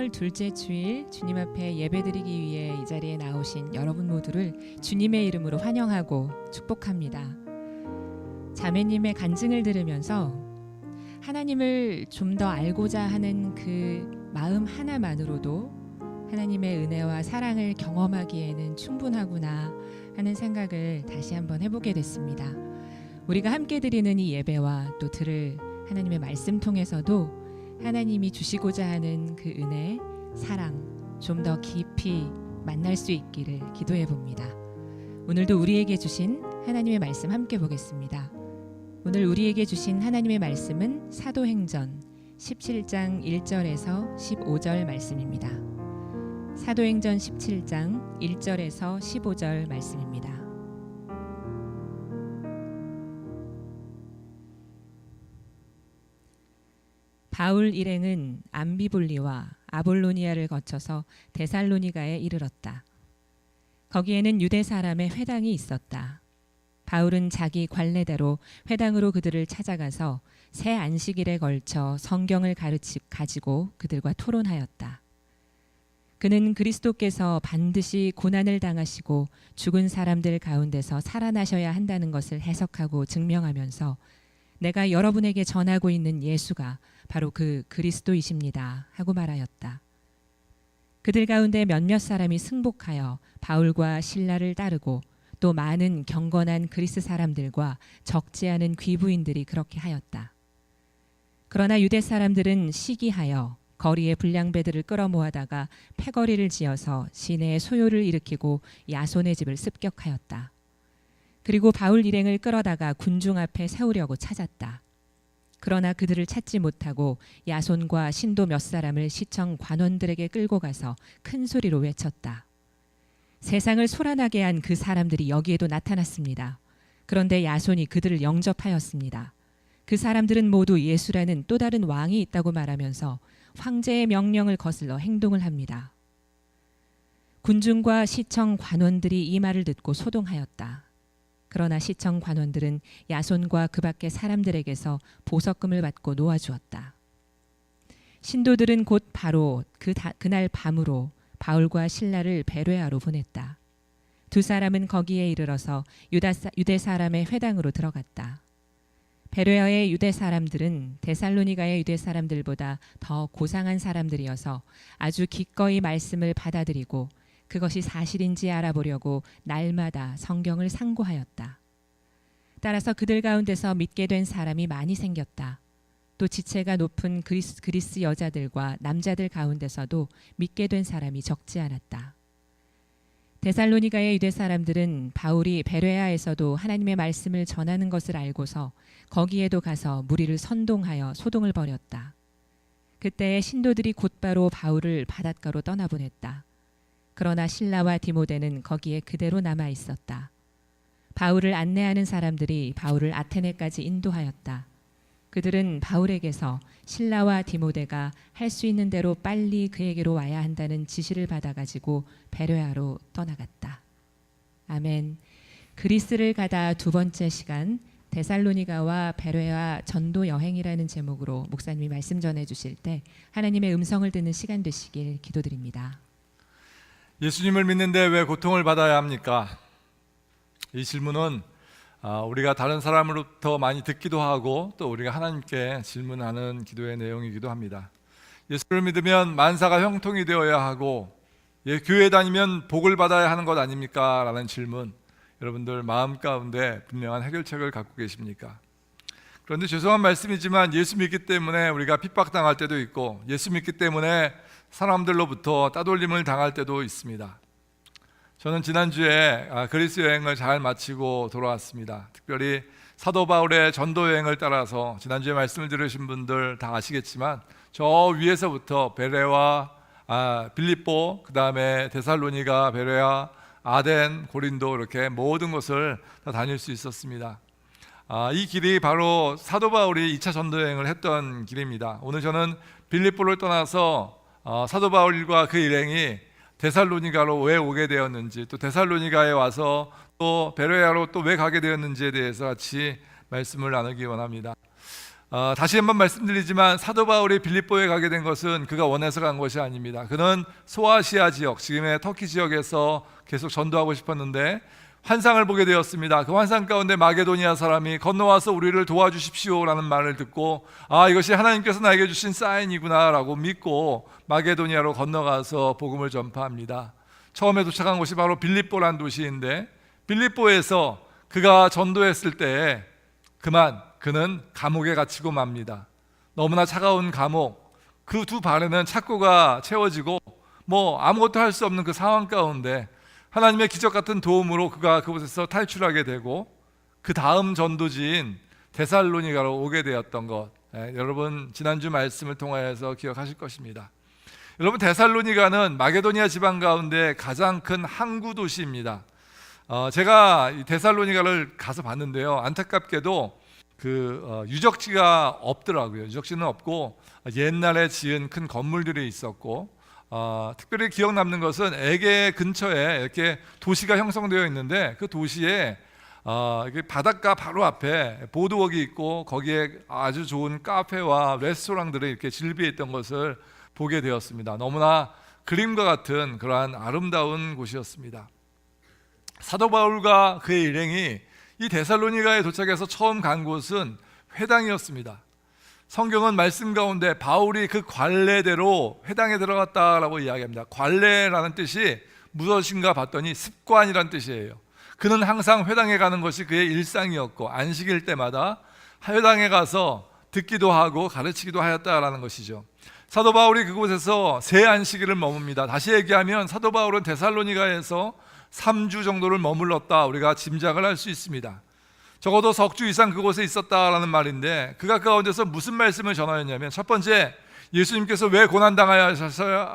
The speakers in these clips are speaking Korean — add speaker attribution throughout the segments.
Speaker 1: 3월 둘째 주일 주님 앞에 예배드리기 위해 이 자리에 나오신 여러분 모두를 주님의 이름으로 환영하고 축복합니다. 자매님의 간증을 들으면서 하나님을 좀 더 알고자 하는 그 마음 하나만으로도 하나님의 은혜와 사랑을 경험하기에는 충분하구나 하는 생각을 다시 한번 해보게 됐습니다. 우리가 함께 드리는 이 예배와 또 들을 하나님의 말씀 통해서도 하나님이 주시고자 하는 그 은혜, 사랑 좀 더 깊이 만날 수 있기를 기도해 봅니다. 오늘도 우리에게 주신 하나님의 말씀 함께 보겠습니다. 오늘 우리에게 주신 하나님의 말씀은 사도행전 17장 1절에서 15절 말씀입니다. 사도행전 17장 1절에서 15절 말씀입니다. 바울 일행은 암비볼리와 아볼로니아를 거쳐서 데살로니가에 이르렀다. 거기에는 유대 사람의 회당이 있었다. 바울은 자기 관례대로 회당으로 그들을 찾아가서 새 안식일에 걸쳐 성경을 가지고 그들과 토론하였다. 그는 그리스도께서 반드시 고난을 당하시고 죽은 사람들 가운데서 살아나셔야 한다는 것을 해석하고 증명하면서 내가 여러분에게 전하고 있는 예수가 바로 그 그리스도이십니다 하고 말하였다. 그들 가운데 몇몇 사람이 승복하여 바울과 실라를 따르고 또 많은 경건한 그리스 사람들과 적지 않은 귀부인들이 그렇게 하였다. 그러나 유대 사람들은 시기하여 거리에 불량배들을 끌어모아다가 패거리를 지어서 시내에 소요를 일으키고 야손의 집을 습격하였다. 그리고 바울 일행을 끌어다가 군중 앞에 세우려고 찾았다. 그러나 그들을 찾지 못하고 야손과 신도 몇 사람을 시청 관원들에게 끌고 가서 큰 소리로 외쳤다. 세상을 소란하게 한 그 사람들이 여기에도 나타났습니다. 그런데 야손이 그들을 영접하였습니다. 그 사람들은 모두 예수라는 또 다른 왕이 있다고 말하면서 황제의 명령을 거슬러 행동을 합니다. 군중과 시청 관원들이 이 말을 듣고 소동하였다. 그러나 시청 관원들은 야손과 그 밖의 사람들에게서 보석금을 받고 놓아주었다. 신도들은 곧 바로 그날 밤으로 바울과 실라를 베레아로 보냈다. 두 사람은 거기에 이르러서 유대 사람의 회당으로 들어갔다. 베레아의 유대 사람들은 데살로니가의 유대 사람들보다 더 고상한 사람들이어서 아주 기꺼이 말씀을 받아들이고 그것이 사실인지 알아보려고 날마다 성경을 상고하였다. 따라서 그들 가운데서 믿게 된 사람이 많이 생겼다. 또 지체가 높은 그리스 여자들과 남자들 가운데서도 믿게 된 사람이 적지 않았다. 데살로니가의 유대 사람들은 바울이 베레아에서도 하나님의 말씀을 전하는 것을 알고서 거기에도 가서 무리를 선동하여 소동을 벌였다. 그때에 신도들이 곧바로 바울을 바닷가로 떠나보냈다. 그러나 실라와 디모데는 거기에 그대로 남아 있었다. 바울을 안내하는 사람들이 바울을 아테네까지 인도하였다. 그들은 바울에게서 실라와 디모데가 할 수 있는 대로 빨리 그에게로 와야 한다는 지시를 받아가지고 베레아로 떠나갔다. 아멘. 그리스를 가다 두 번째 시간 데살로니가와 베레아 전도 여행이라는 제목으로 목사님이 말씀 전해 주실 때 하나님의 음성을 듣는 시간 되시길 기도드립니다.
Speaker 2: 예수님을 믿는데 왜 고통을 받아야 합니까? 이 질문은 우리가 다른 사람으로부터 많이 듣기도 하고 또 우리가 하나님께 질문하는 기도의 내용이기도 합니다. 예수를 믿으면 만사가 형통이 되어야 하고 교회 다니면 복을 받아야 하는 것 아닙니까? 라는 질문, 여러분들 마음 가운데 분명한 해결책을 갖고 계십니까? 그런데 죄송한 말씀이지만 예수 믿기 때문에 우리가 핍박당할 때도 있고 예수 믿기 때문에 사람들로부터 따돌림을 당할 때도 있습니다. 저는 지난주에 그리스 여행을 잘 마치고 돌아왔습니다. 특별히 사도 바울의 전도 여행을 따라서 지난주에 말씀을 들으신 분들 다 아시겠지만 저 위에서부터 베레와 빌립보, 그 다음에 데살로니가, 베레아, 아덴, 고린도 이렇게 모든 곳을 다 다닐 수 있었습니다. 이 길이 바로 사도 바울이 2차 전도 여행을 했던 길입니다. 오늘 저는 빌립보를 떠나서 사도 바울과 그 일행이 데살로니가로 왜 오게 되었는지, 또 데살로니가에 와서 또 베레아로 또 왜 가게 되었는지에 대해서 같이 말씀을 나누기 원합니다. 다시 한번 말씀드리지만 사도 바울이 빌립보에 가게 된 것은 그가 원해서 간 것이 아닙니다. 그는 소아시아 지역, 지금의 터키 지역에서 계속 전도하고 싶었는데 환상을 보게 되었습니다. 그 환상 가운데 마게도니아 사람이 건너와서 우리를 도와주십시오 라는 말을 듣고 이것이 하나님께서 나에게 주신 사인이구나 라고 믿고 마게도니아로 건너가서 복음을 전파합니다. 처음에 도착한 곳이 바로 빌립보라는 도시인데 빌립보에서 그가 전도했을 때 그는 감옥에 갇히고 맙니다. 너무나 차가운 감옥, 그 두 발에는 착고가 채워지고 아무것도 할 수 없는 그 상황 가운데 하나님의 기적 같은 도움으로 그가 그곳에서 탈출하게 되고 그 다음 전도지인 데살로니가로 오게 되었던 것, 여러분 지난주 말씀을 통하여서 기억하실 것입니다. 여러분 데살로니가는 마게도니아 지방 가운데 가장 큰 항구 도시입니다. 제가 이 데살로니가를 가서 봤는데요, 안타깝게도 유적지가 없더라고요. 유적지는 없고 옛날에 지은 큰 건물들이 있었고 특별히 기억 남는 것은 에게 근처에 이렇게 도시가 형성되어 있는데 그 도시에 바닷가 바로 앞에 보드워크 있고 거기에 아주 좋은 카페와 레스토랑들이 이렇게 질비해 있던 것을 보게 되었습니다. 너무나 그림과 같은 그러한 아름다운 곳이었습니다. 사도 바울과 그의 일행이 이 데살로니가에 도착해서 처음 간 곳은 회당이었습니다. 성경은 말씀 가운데 바울이 그 관례대로 회당에 들어갔다라고 이야기합니다. 관례라는 뜻이 무엇인가 봤더니 습관이란 뜻이에요. 그는 항상 회당에 가는 것이 그의 일상이었고 안식일 때마다 회당에 가서 듣기도 하고 가르치기도 하였다라는 것이죠. 사도 바울이 그곳에서 새 안식일을 머뭅니다. 다시 얘기하면 사도 바울은 데살로니가에서 3주 정도를 머물렀다, 우리가 짐작을 할 수 있습니다. 적어도 석주 이상 그곳에 있었다라는 말인데 그가 가운데서 무슨 말씀을 전하였냐면, 첫 번째, 예수님께서 왜 고난당하여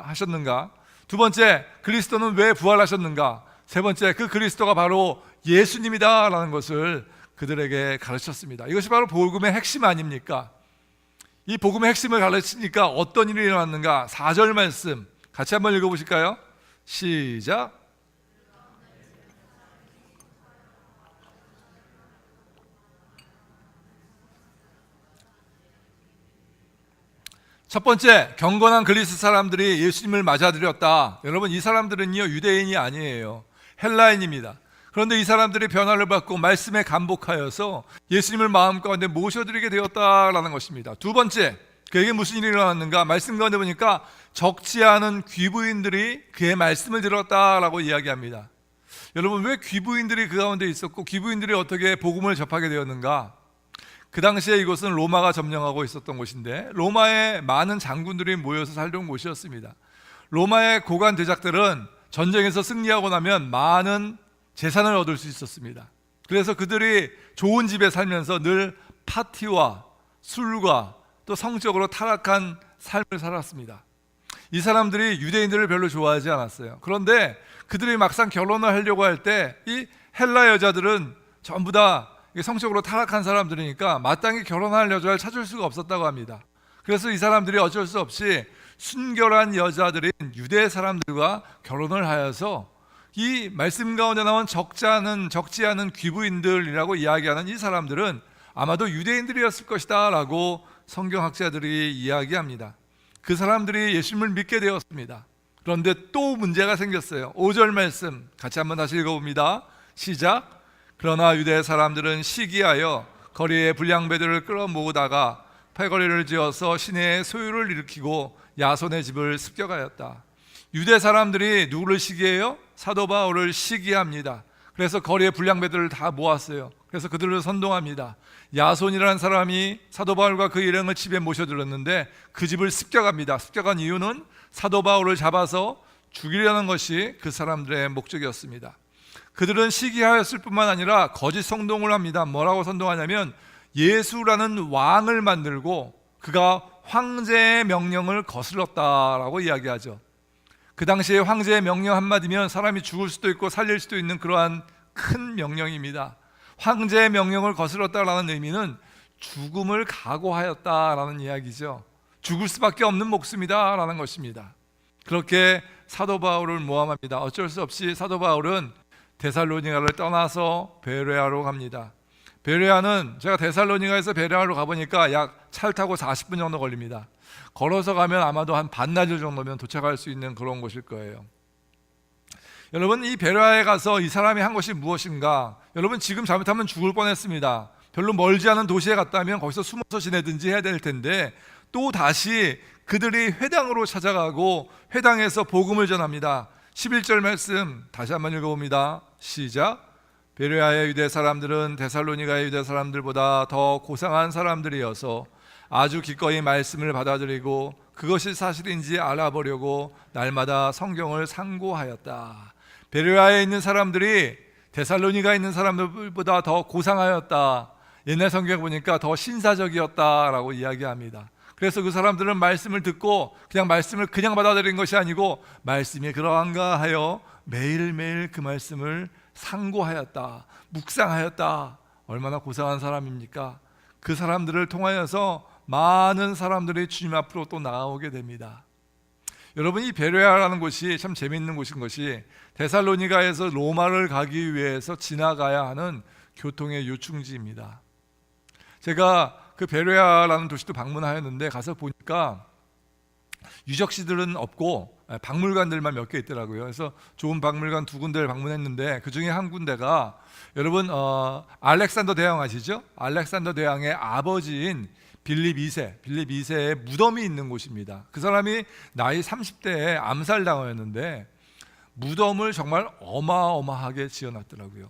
Speaker 2: 하셨는가? 두 번째, 그리스도는 왜 부활하셨는가? 세 번째, 그 그리스도가 바로 예수님이다 라는 것을 그들에게 가르쳤습니다. 이것이 바로 복음의 핵심 아닙니까? 이 복음의 핵심을 가르치니까 어떤 일이 일어났는가? 4절 말씀 같이 한번 읽어보실까요? 시작. 첫 번째, 경건한 그리스 사람들이 예수님을 맞아들였다. 여러분, 이 사람들은요 유대인이 아니에요. 헬라인입니다. 그런데 이 사람들이 변화를 받고 말씀에 감복하여서 예수님을 마음 가운데 모셔드리게 되었다라는 것입니다. 두 번째, 그에게 무슨 일이 일어났는가? 말씀 가운데 보니까 적지 않은 귀부인들이 그의 말씀을 들었다라고 이야기합니다. 여러분, 왜 귀부인들이 그 가운데 있었고 귀부인들이 어떻게 복음을 접하게 되었는가? 그 당시에 이곳은 로마가 점령하고 있었던 곳인데 로마의 많은 장군들이 모여서 살던 곳이었습니다. 로마의 고관 대작들은 전쟁에서 승리하고 나면 많은 재산을 얻을 수 있었습니다. 그래서 그들이 좋은 집에 살면서 늘 파티와 술과 또 성적으로 타락한 삶을 살았습니다. 이 사람들이 유대인들을 별로 좋아하지 않았어요. 그런데 그들이 막상 결혼을 하려고 할 때 이 헬라 여자들은 전부 다 성적으로 타락한 사람들이니까 마땅히 결혼할 여자를 찾을 수가 없었다고 합니다. 그래서 이 사람들이 어쩔 수 없이 순결한 여자들인 유대 사람들과 결혼을 하여서 이 말씀 가운데 나온 적지 않은 귀부인들이라고 이야기하는 이 사람들은 아마도 유대인들이었을 것이다 라고 성경학자들이 이야기합니다. 그 사람들이 예수님을 믿게 되었습니다. 그런데 또 문제가 생겼어요. 5절 말씀 같이 한번 다시 읽어봅니다. 시작. 그러나 유대 사람들은 시기하여 거리에 불량배들을 끌어모으다가 패거리를 지어서 시내에 소유를 일으키고 야손의 집을 습격하였다. 유대 사람들이 누구를 시기해요? 사도 바울을 시기합니다. 그래서 거리에 불량배들을 다 모았어요. 그래서 그들을 선동합니다. 야손이라는 사람이 사도 바울과 그 일행을 집에 모셔들었는데 그 집을 습격합니다. 습격한 이유는 사도 바울을 잡아서 죽이려는 것이 그 사람들의 목적이었습니다. 그들은 시기하였을 뿐만 아니라 거짓 선동을 합니다. 뭐라고 선동하냐면 예수라는 왕을 만들고 그가 황제의 명령을 거슬렀다라고 이야기하죠. 그 당시에 황제의 명령 한마디면 사람이 죽을 수도 있고 살릴 수도 있는 그러한 큰 명령입니다. 황제의 명령을 거슬렀다라는 의미는 죽음을 각오하였다라는 이야기죠. 죽을 수밖에 없는 목숨이다라는 것입니다. 그렇게 사도 바울을 모함합니다. 어쩔 수 없이 사도 바울은 데살로니가를 떠나서 베레아로 갑니다. 베레아는 제가 데살로니가에서 베레아로 가보니까 약 차를 타고 40분 정도 걸립니다. 걸어서 가면 아마도 한 반나절 정도면 도착할 수 있는 그런 곳일 거예요. 여러분, 이 베레아에 가서 이 사람이 한 것이 무엇인가? 여러분, 지금 잘못하면 죽을 뻔했습니다. 별로 멀지 않은 도시에 갔다면 거기서 숨어서 지내든지 해야 될 텐데 또 다시 그들이 회당으로 찾아가고 회당에서 복음을 전합니다. 11절 말씀 다시 한번 읽어봅니다. 시작. 베레아의 유대 사람들은 데살로니가의 유대 사람들보다 더 고상한 사람들이어서 아주 기꺼이 말씀을 받아들이고 그것이 사실인지 알아보려고 날마다 성경을 상고하였다. 베레아에 있는 사람들이 데살로니가에 있는 사람들보다 더 고상하였다. 옛날 성경 보니까 더 신사적이었다라고 이야기합니다. 그래서 그 사람들은 말씀을 듣고 그냥 말씀을 그냥 받아들인 것이 아니고 말씀이 그러한가 하여 매일매일 그 말씀을 상고하였다, 묵상하였다. 얼마나 고상한 사람입니까? 그 사람들을 통하여서 많은 사람들이 주님 앞으로 또 나아오게 됩니다. 여러분, 이 베레아라는 곳이 참 재미있는 곳인 것이 데살로니가에서 로마를 가기 위해서 지나가야 하는 교통의 요충지입니다. 제가 그 베레아라는 도시도 방문하였는데 가서 보니까 유적지들은 없고 박물관들만 몇 개 있더라고요. 그래서 좋은 박물관 2군데를 방문했는데 그 중에 한 군데가 여러분 알렉산더 대왕 아시죠? 알렉산더 대왕의 아버지인 빌립 2세의 무덤이 있는 곳입니다. 그 사람이 나이 30대에 암살당하였는데 무덤을 정말 어마어마하게 지어놨더라고요.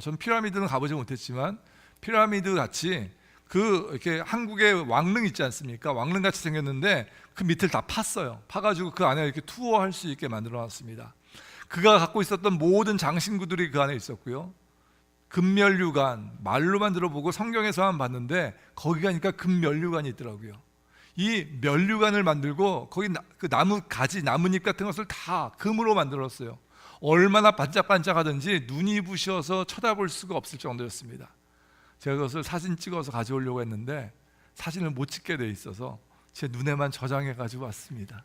Speaker 2: 전 피라미드는 가보지 못했지만 피라미드 같이 이렇게 한국의 왕릉 있지 않습니까? 왕릉 같이 생겼는데 그 밑을 다 팠어요. 파가지고 그 안에 이렇게 투어할 수 있게 만들어놨습니다. 그가 갖고 있었던 모든 장신구들이 그 안에 있었고요. 금면류관, 말로만 들어보고 성경에서만 봤는데 거기 가니까 금면류관이 있더라고요. 이 면류관을 만들고 거기 그 나무 가지, 나뭇잎 같은 것을 다 금으로 만들었어요. 얼마나 반짝반짝하든지 눈이 부셔서 쳐다볼 수가 없을 정도였습니다. 제가 그것을 사진 찍어서 가져오려고 했는데 사진을 못 찍게 돼 있어서 제 눈에만 저장해 가지고 왔습니다.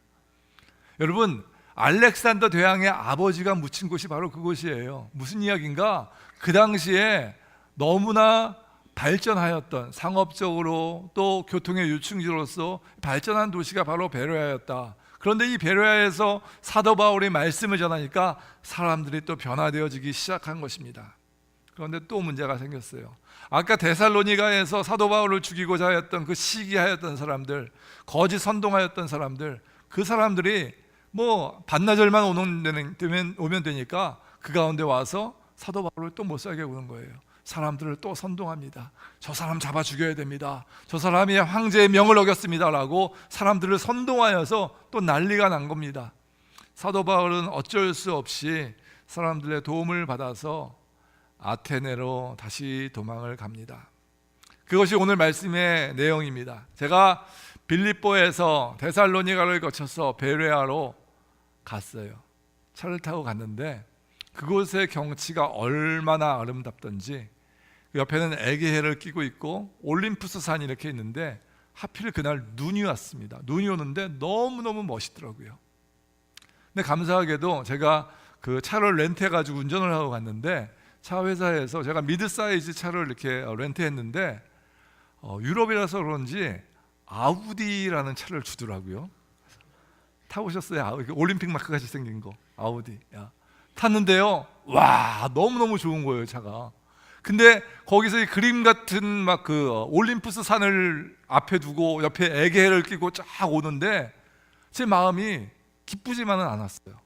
Speaker 2: 여러분, 알렉산더 대왕의 아버지가 묻힌 곳이 바로 그곳이에요. 무슨 이야기인가? 그 당시에 너무나 발전하였던, 상업적으로 또 교통의 요충지로서 발전한 도시가 바로 베레아였다. 그런데 이 베레아에서 사도 바울이 말씀을 전하니까 사람들이 또 변화되어지기 시작한 것입니다. 그런데 또 문제가 생겼어요. 아까 데살로니가에서 사도 바울을 죽이고자 하였던 그 시기하였던 사람들, 거짓 선동하였던 사람들, 그 사람들이 뭐 반나절만 오면 되니까 그 가운데 와서 사도 바울을 또 못 살게 구는 거예요. 사람들을 또 선동합니다. 저 사람 잡아 죽여야 됩니다. 저 사람이 황제의 명을 어겼습니다 라고 사람들을 선동하여서 또 난리가 난 겁니다. 사도 바울은 어쩔 수 없이 사람들의 도움을 받아서 아테네로 다시 도망을 갑니다. 그것이 오늘 말씀의 내용입니다. 제가 빌립보에서 데살로니가를 거쳐서 베레아로 갔어요. 차를 타고 갔는데 그곳의 경치가 얼마나 아름답던지, 옆에는 에게해를 끼고 있고 올림푸스 산이 이렇게 있는데 하필 그날 눈이 왔습니다. 눈이 오는데 너무너무 멋있더라고요. 근데 감사하게도 제가 그 차를 렌트해가지고 운전을 하고 갔는데 차 회사에서 제가 미드 사이즈 차를 이렇게 렌트했는데 유럽이라서 그런지 아우디라는 차를 주더라고요. 타보셨어요? 올림픽 마크 같이 생긴 거 아우디. 탔는데요, 와, 너무너무 좋은 거예요, 차가. 근데 거기서 이 그림 같은 막 그 올림푸스 산을 앞에 두고 옆에 에게해를 끼고 쫙 오는데 제 마음이 기쁘지만은 않았어요.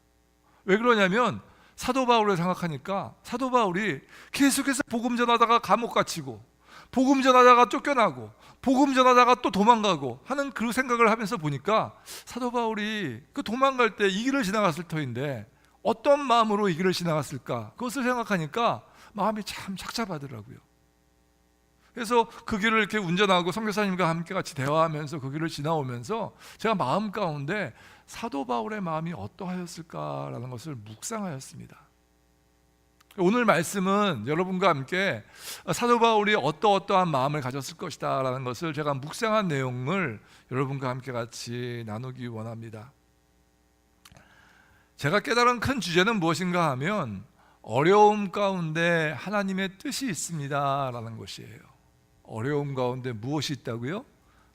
Speaker 2: 왜 그러냐면 사도 바울을 생각하니까 사도 바울이 계속해서 복음 전하다가 감옥 갇히고 복음 전하다가 쫓겨나고 복음 전하다가 또 도망가고 하는 그 생각을 하면서 보니까 사도 바울이 그 도망갈 때 이 길을 지나갔을 터인데 어떤 마음으로 이 길을 지나갔을까? 그것을 생각하니까 마음이 참 착잡하더라고요. 그래서 그 길을 이렇게 운전하고 선교사님과 함께 같이 대화하면서 그 길을 지나오면서 제가 마음 가운데 사도 바울의 마음이 어떠하였을까라는 것을 묵상하였습니다. 오늘 말씀은 여러분과 함께 사도 바울이 어떠한 마음을 가졌을 것이다 라는 것을 제가 묵상한 내용을 여러분과 함께 같이 나누기 원합니다. 제가 깨달은 큰 주제는 무엇인가 하면 어려움 가운데 하나님의 뜻이 있습니다라는 것이에요. 어려움 가운데 무엇이 있다고요?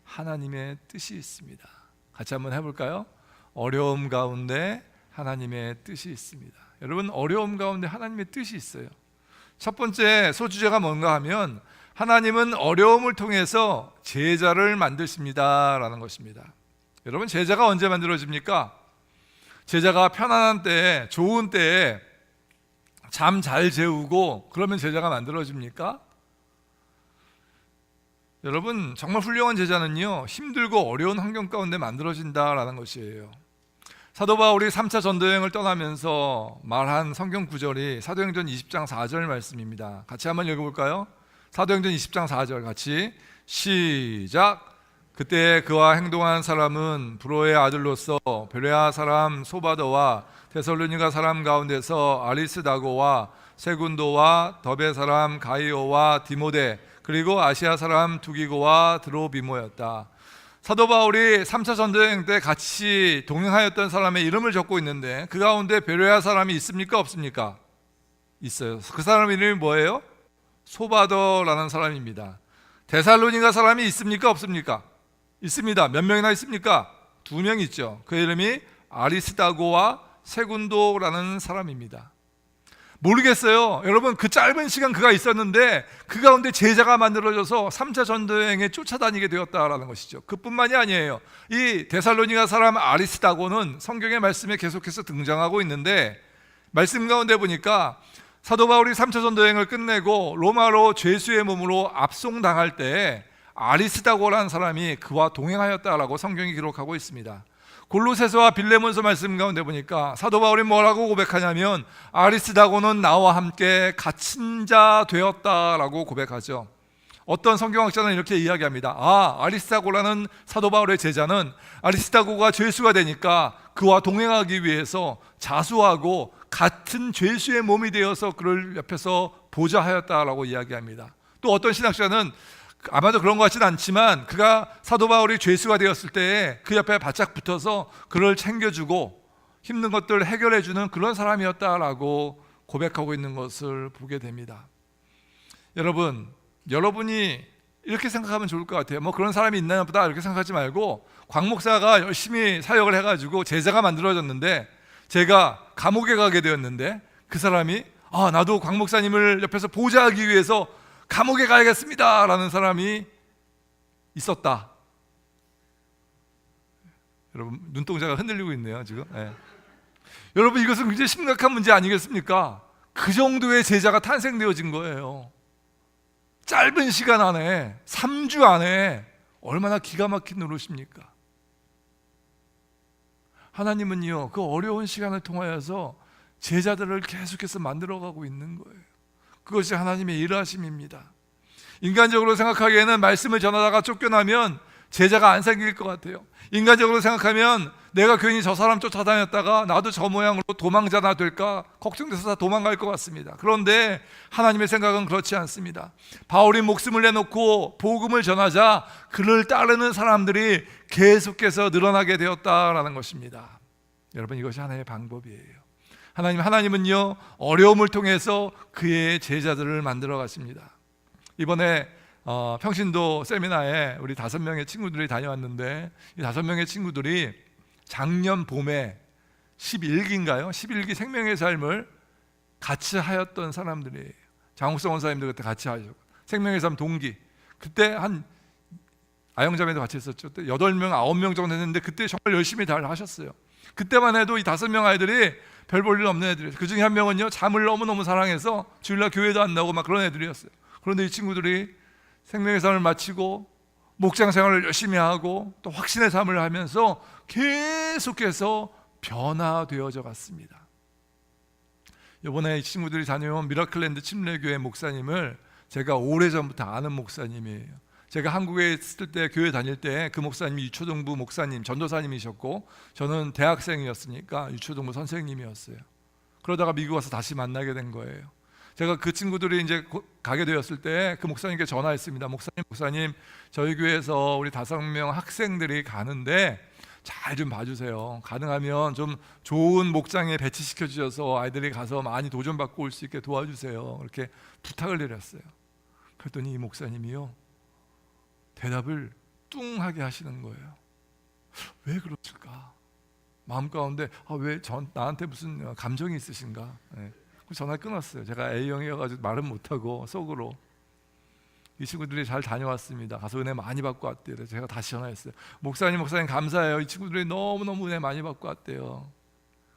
Speaker 2: 하나님의 뜻이 있습니다. 같이 한번 해볼까요? 어려움 가운데 하나님의 뜻이 있습니다. 여러분, 어려움 가운데 하나님의 뜻이 있어요. 첫 번째 소주제가 뭔가 하면 하나님은 어려움을 통해서 제자를 만드십니다라는 것입니다. 여러분, 제자가 언제 만들어집니까? 제자가 편안한 때에, 좋은 때에 잠 잘 재우고 그러면 제자가 만들어집니까? 여러분, 정말 훌륭한 제자는요, 힘들고 어려운 환경 가운데 만들어진다라는 것이에요. 사도 바울이 3차 전도여행을 떠나면서 말한 성경 구절이 사도행전 20장 4절 말씀입니다. 같이 한번 읽어볼까요? 사도행전 20장 4절 같이 시작. 그때 그와 행동한 사람은 브로의 아들로서 베레아 사람 소바더와 데살로니가 사람 가운데서 아리스다고와 세군도와 더베 사람 가이오와 디모데 그리고 아시아 사람 두기고와 드로비모였다. 사도 바울이 3차 전도여행 때 같이 동행하였던 사람의 이름을 적고 있는데 그 가운데 베레아 사람이 있습니까? 없습니까? 있어요. 그 사람 이름이 뭐예요? 소바더라는 사람입니다. 데살로니가 사람이 있습니까? 없습니까? 있습니다. 몇 명이나 있습니까? 2명 있죠. 그 이름이 아리스다고와 세군도라는 사람입니다. 모르겠어요. 여러분, 그 짧은 시간 그가 있었는데 그 가운데 제자가 만들어져서 3차 전도여행에 쫓아다니게 되었다라는 것이죠. 그뿐만이 아니에요. 이 데살로니가 사람 아리스다고는 성경의 말씀에 계속해서 등장하고 있는데 말씀 가운데 보니까 사도 바울이 3차 전도여행을 끝내고 로마로 죄수의 몸으로 압송당할 때 아리스다고라는 사람이 그와 동행하였다라고 성경이 기록하고 있습니다. 골로새서와 빌레몬서 말씀 가운데 보니까 사도 바울이 뭐라고 고백하냐면 아리스다고는 나와 함께 갇힌 자 되었다라고 고백하죠. 어떤 성경학자는 이렇게 이야기합니다. 아리스다고라는 사도 바울의 제자는 아리스다고가 죄수가 되니까 그와 동행하기 위해서 자수하고 같은 죄수의 몸이 되어서 그를 옆에서 보좌하였다라고 이야기합니다. 또 어떤 신학자는 아마도 그런 것 같지는 않지만 그가 사도 바울이 죄수가 되었을 때 그 옆에 바짝 붙어서 그를 챙겨주고 힘든 것들을 해결해주는 그런 사람이었다라고 고백하고 있는 것을 보게 됩니다. 여러분이 이렇게 생각하면 좋을 것 같아요. 뭐 그런 사람이 있나 보다 이렇게 생각하지 말고 광 목사가 열심히 사역을 해가지고 제자가 만들어졌는데 제가 감옥에 가게 되었는데 그 사람이 나도 광 목사님을 옆에서 보좌하기 위해서 감옥에 가야겠습니다 라는 사람이 있었다. 여러분, 눈동자가 흔들리고 있네요 지금. 여러분, 이것은 굉장히 심각한 문제 아니겠습니까? 그 정도의 제자가 탄생되어진 거예요. 짧은 시간 안에 3주 안에 얼마나 기가 막힌 노릇입니까? 하나님은요, 그 어려운 시간을 통하여서 제자들을 계속해서 만들어가고 있는 거예요. 그것이 하나님의 일하심입니다. 인간적으로 생각하기에는 말씀을 전하다가 쫓겨나면 제자가 안 생길 것 같아요. 인간적으로 생각하면 내가 괜히 저 사람 쫓아다녔다가 나도 저 모양으로 도망자나 될까 걱정돼서 다 도망갈 것 같습니다. 그런데 하나님의 생각은 그렇지 않습니다. 바울이 목숨을 내놓고 복음을 전하자 그를 따르는 사람들이 계속해서 늘어나게 되었다라는 것입니다. 여러분, 이것이 하나의 방법이에요. 하나님은요, 어려움을 통해서 그의 제자들을 만들어 가십니다. 이번에 평신도 세미나에 우리 5명의 친구들이 다녀왔는데 이 5명의 친구들이 작년 봄에 11기인가요? 11기 생명의 삶을 같이 하였던 사람들이에요. 장욱성 원사님도 그때 같이 하셨고 생명의 삶 동기, 그때 한 아영자매도 같이 했었죠. 8명, 9명 정도 했는데 그때 정말 열심히 잘 하셨어요. 그때만 해도 이 5명 아이들이 별 볼 일 없는 애들이었어요. 그 중에 한 명은요, 잠을 너무너무 사랑해서 주일날 교회도 안 나오고 막 그런 애들이었어요. 그런데 이 친구들이 생명의 삶을 마치고 목장 생활을 열심히 하고 또 확신의 삶을 하면서 계속해서 변화되어져 갔습니다. 이번에 이 친구들이 다녀온 미라클랜드 침례교회 목사님을 제가 오래전부터 아는 목사님이에요. 제가 한국에 있을 때 교회 다닐 때 그 목사님이 유초동부 목사님, 전도사님이셨고 저는 대학생이었으니까 유초동부 선생님이었어요. 그러다가 미국 와서 다시 만나게 된 거예요. 제가 그 친구들이 이제 가게 되었을 때 그 목사님께 전화했습니다. 목사님, 저희 교회에서 우리 5명 학생들이 가는데 잘 좀 봐주세요. 가능하면 좀 좋은 목장에 배치시켜 주셔서 아이들이 가서 많이 도전받고 올 수 있게 도와주세요. 이렇게 부탁을 드렸어요. 그랬더니 이 목사님이요, 대답을 뚱하게 하시는 거예요. 왜 그러실까? 마음 가운데 왜 나한테 무슨 감정이 있으신가? 네. 전화 끊었어요. 제가 A형이어가지고 말은 못하고 속으로. 이 친구들이 잘 다녀왔습니다. 가서 은혜 많이 받고 왔대요. 제가 다시 전화했어요. 목사님 감사해요. 이 친구들이 너무너무 은혜 많이 받고 왔대요.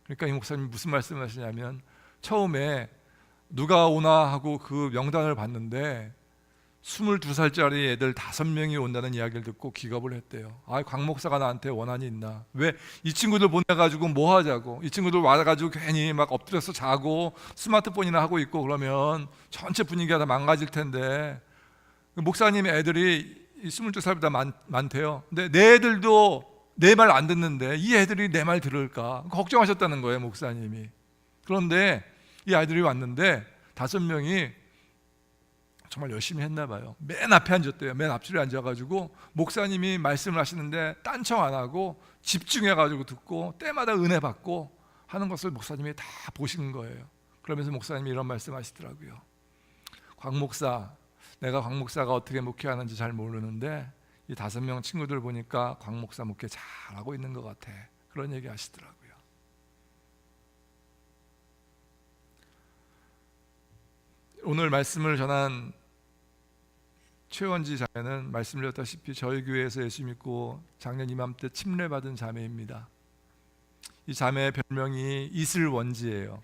Speaker 2: 그러니까 이 목사님이 무슨 말씀을 하시냐면, 처음에 누가 오나 하고 그 명단을 봤는데 22살짜리 애들 5명이 온다는 이야기를 듣고 기겁을 했대요. 곽 목사가 나한테 원한이 있나? 왜 이 친구들 보내가지고 뭐 하자고? 이 친구들 와가지고 괜히 막 엎드려서 자고 스마트폰이나 하고 있고 그러면 전체 분위기가 다 망가질 텐데. 목사님 애들이 22살보다 많대요. 근데 내 애들도 내 말 안 듣는데 이 애들이 내 말 들을까? 걱정하셨다는 거예요, 목사님이. 그런데 이 아이들이 왔는데 5명이 정말 열심히 했나 봐요. 맨 앞에 앉았대요. 맨 앞줄에 앉아가지고 목사님이 말씀을 하시는데 딴청 안 하고 집중해가지고 듣고 때마다 은혜 받고 하는 것을 목사님이 다 보신 거예요. 그러면서 목사님이 이런 말씀 하시더라고요. 곽 목사, 내가 곽 목사가 어떻게 목회하는지 잘 모르는데 이 5명 친구들 보니까 곽 목사 목회 잘하고 있는 것 같아. 그런 얘기 하시더라고요. 오늘 말씀을 전한 최원지 자매는 말씀드렸다시피 저희 교회에서 예수 믿고 작년 이맘때 침례받은 자매입니다. 이 자매의 별명이 이슬원지예요.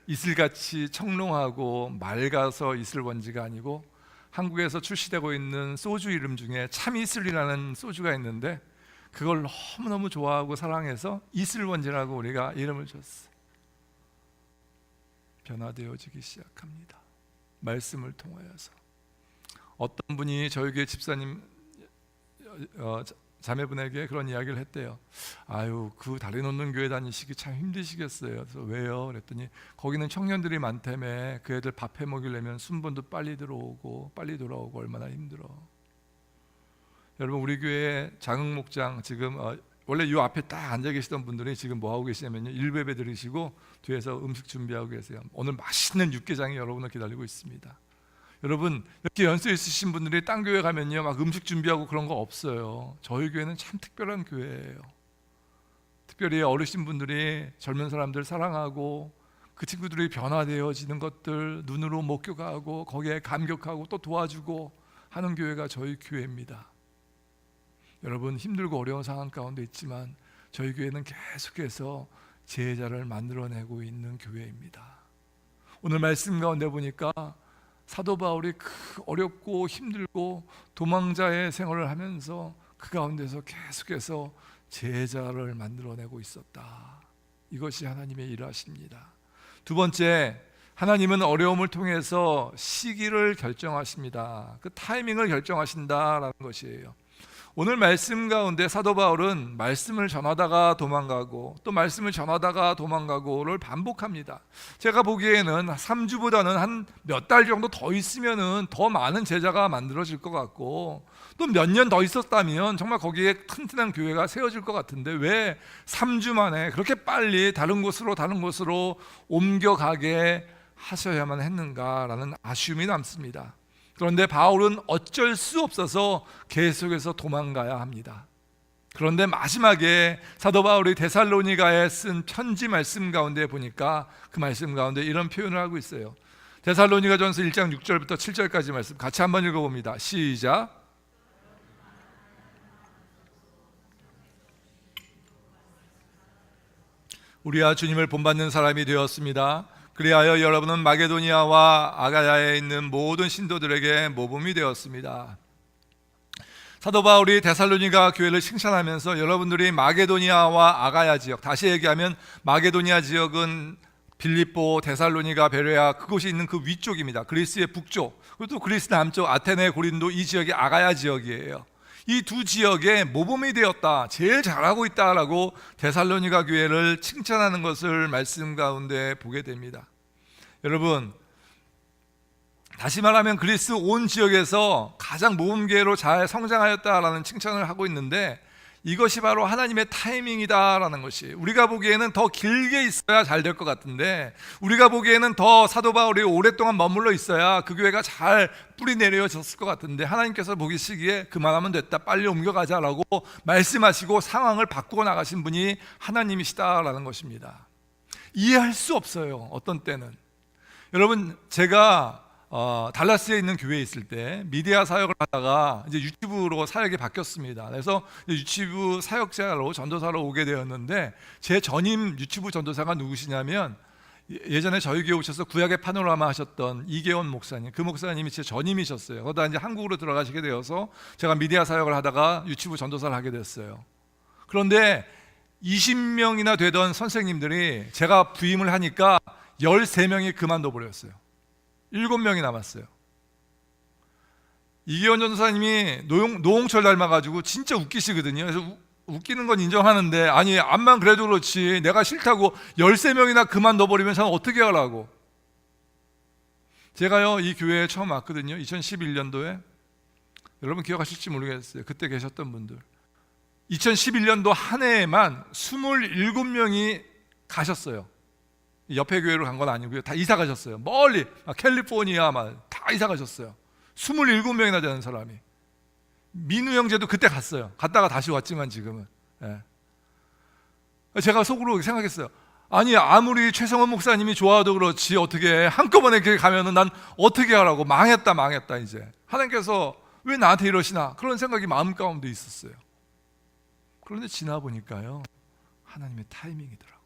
Speaker 2: 이슬같이 청롱하고 맑아서 이슬원지가 아니고, 한국에서 출시되고 있는 소주 이름 중에 참이슬이라는 소주가 있는데 그걸 너무너무 좋아하고 사랑해서 이슬원지라고 우리가 이름을 줬어요. 변화되어지기 시작합니다. 말씀을 통하여서. 어떤 분이 저희 교회 집사님 자매분에게 그런 이야기를 했대요. 그 다리 놓는 교회 다니시기 참 힘드시겠어요. 그래서 왜요? 그랬더니 거기는 청년들이 많다며 그 애들 밥 해 먹이려면 순번도 빨리 들어오고 빨리 돌아오고 얼마나 힘들어. 여러분, 우리 교회 장흥 목장 지금 원래 이 앞에 딱 앉아 계시던 분들이 지금 뭐 하고 계시냐면요, 일베베 들으시고 뒤에서 음식 준비하고 계세요. 오늘 맛있는 육개장이 여러분을 기다리고 있습니다. 여러분, 이렇게 연세 있으신 분들이 딴 교회 가면요 막 음식 준비하고 그런 거 없어요. 저희 교회는 참 특별한 교회예요. 특별히 어르신 분들이 젊은 사람들 사랑하고 그 친구들이 변화되어지는 것들 눈으로 목격하고 거기에 감격하고 또 도와주고 하는 교회가 저희 교회입니다. 여러분, 힘들고 어려운 상황 가운데 있지만 저희 교회는 계속해서 제자를 만들어내고 있는 교회입니다. 오늘 말씀 가운데 보니까 사도 바울이 어렵고 힘들고 도망자의 생활을 하면서 그 가운데서 계속해서 제자를 만들어내고 있었다. 이것이 하나님의 일하십니다. 두 번째, 하나님은 어려움을 통해서 시기를 결정하십니다. 그 타이밍을 결정하신다라는 것이에요. 오늘 말씀 가운데 사도 바울은 말씀을 전하다가 도망가고 또 말씀을 전하다가 도망가고를 반복합니다. 제가 보기에는 3주보다는 한 몇 달 정도 더 있으면은 더 많은 제자가 만들어질 것 같고, 또 몇 년 더 있었다면 정말 거기에 튼튼한 교회가 세워질 것 같은데 왜 3주 만에 그렇게 빨리 다른 곳으로 옮겨가게 하셔야만 했는가라는 아쉬움이 남습니다. 그런데 바울은 어쩔 수 없어서 계속해서 도망가야 합니다. 그런데 마지막에 사도 바울이 데살로니가에 쓴 편지 말씀 가운데 보니까 그 말씀 가운데 이런 표현을 하고 있어요. 데살로니가전서 1장 6절부터 7절까지 말씀 같이 한번 읽어봅니다. 시작. 우리야 주님을 본받는 사람이 되었습니다. 그리하여 여러분은 마게도니아와 아가야에 있는 모든 신도들에게 모범이 되었습니다. 사도 바울이 데살로니가 교회를 칭찬하면서 여러분들이 마게도니아와 아가야 지역, 다시 얘기하면 마게도니아 지역은 빌립보, 데살로니가, 베레아 그곳이 있는 그 위쪽입니다. 그리스의 북쪽, 그리고 또 그리스 남쪽 아테네, 고린도 이 지역이 아가야 지역이에요. 이 두 지역에 모범이 되었다, 제일 잘하고 있다라고 데살로니가 교회를 칭찬하는 것을 말씀 가운데 보게 됩니다. 여러분, 다시 말하면 그리스 온 지역에서 가장 모범교회로 잘 성장하였다라는 칭찬을 하고 있는데, 이것이 바로 하나님의 타이밍이다라는 것이, 우리가 보기에는 더 길게 있어야 잘 될 것 같은데, 우리가 보기에는 더 사도 바울이 오랫동안 머물러 있어야 그 교회가 잘 뿌리 내려졌을 것 같은데, 하나님께서 보시기에 그만하면 됐다, 빨리 옮겨가자라고 말씀하시고 상황을 바꾸어 나가신 분이 하나님이시다라는 것입니다. 이해할 수 없어요, 어떤 때는. 여러분, 제가 달라스에 있는 교회에 있을 때 미디어 사역을 하다가 이제 유튜브로 사역이 바뀌었습니다. 그래서 유튜브 사역자로 전도사로 오게 되었는데, 제 전임 유튜브 전도사가 누구시냐면 예전에 저희 교회 오셔서 구약의 파노라마 하셨던 이계원 목사님, 그 목사님이 제 전임이셨어요. 그러다 이제 한국으로 들어가시게 되어서 제가 미디어 사역을 하다가 유튜브 전도사를 하게 됐어요. 그런데 20명이나 되던 선생님들이 제가 부임을 하니까 13명이 그만둬 버렸어요. 7명이 남았어요. 이기원 전도사님이 노홍철 닮아가지고 진짜 웃기시거든요. 그래서 웃기는 건 인정하는데, 아니 암만 그래도 그렇지 내가 싫다고 13명이나 그만둬버리면 저는 어떻게 하라고. 제가요 이 교회에 처음 왔거든요. 2011년도에. 여러분 기억하실지 모르겠어요. 그때 계셨던 분들. 2011년도 한 해에만 27명이 가셨어요. 옆에 교회로 간 건 아니고요. 다 이사 가셨어요. 멀리 캘리포니아 다 이사 가셨어요. 27명이나 되는 사람이. 민우 형제도 그때 갔어요. 갔다가 다시 왔지만 지금은. 제가 속으로 생각했어요. 아니 아무리 최성원 목사님이 좋아도 그렇지 어떻게 한꺼번에 그렇게 가면은 난 어떻게 하라고. 망했다 이제. 하나님께서 왜 나한테 이러시나, 그런 생각이 마음 가운데 있었어요. 그런데 지나 보니까요, 하나님의 타이밍이더라고요.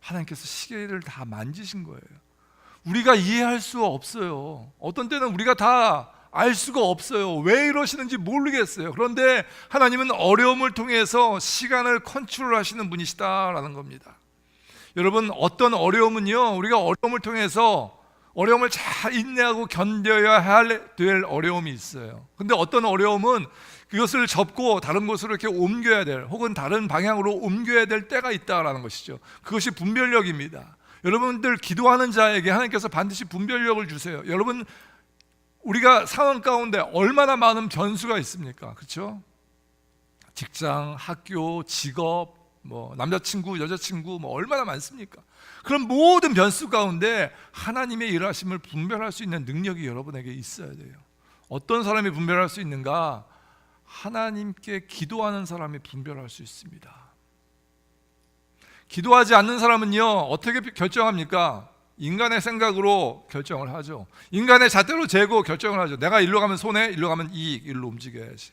Speaker 2: 하나님께서 시계를 다 만지신 거예요. 우리가 이해할 수 없어요. 어떤 때는 우리가 다 알 수가 없어요. 왜 이러시는지 모르겠어요. 그런데 하나님은 어려움을 통해서 시간을 컨트롤하시는 분이시다라는 겁니다. 여러분, 어떤 어려움은요, 우리가 어려움을 통해서 어려움을 잘 인내하고 견뎌야 될 어려움이 있어요. 근데 어떤 어려움은 그것을 접고 다른 곳으로 이렇게 옮겨야 될, 혹은 다른 방향으로 옮겨야 될 때가 있다라는 것이죠. 그것이 분별력입니다. 여러분들 기도하는 자에게 하나님께서 반드시 분별력을 주세요. 여러분, 우리가 상황 가운데 얼마나 많은 변수가 있습니까? 그렇죠? 직장, 학교, 직업, 남자친구, 여자친구 얼마나 많습니까? 그런 모든 변수 가운데 하나님의 일하심을 분별할 수 있는 능력이 여러분에게 있어야 돼요. 어떤 사람이 분별할 수 있는가? 하나님께 기도하는 사람이 분별할 수 있습니다. 기도하지 않는 사람은요, 어떻게 결정합니까? 인간의 생각으로 결정을 하죠. 인간의 잣대로 재고 결정을 하죠. 내가 일로 가면 손해, 일로 가면 이익, 일로 움직여야지.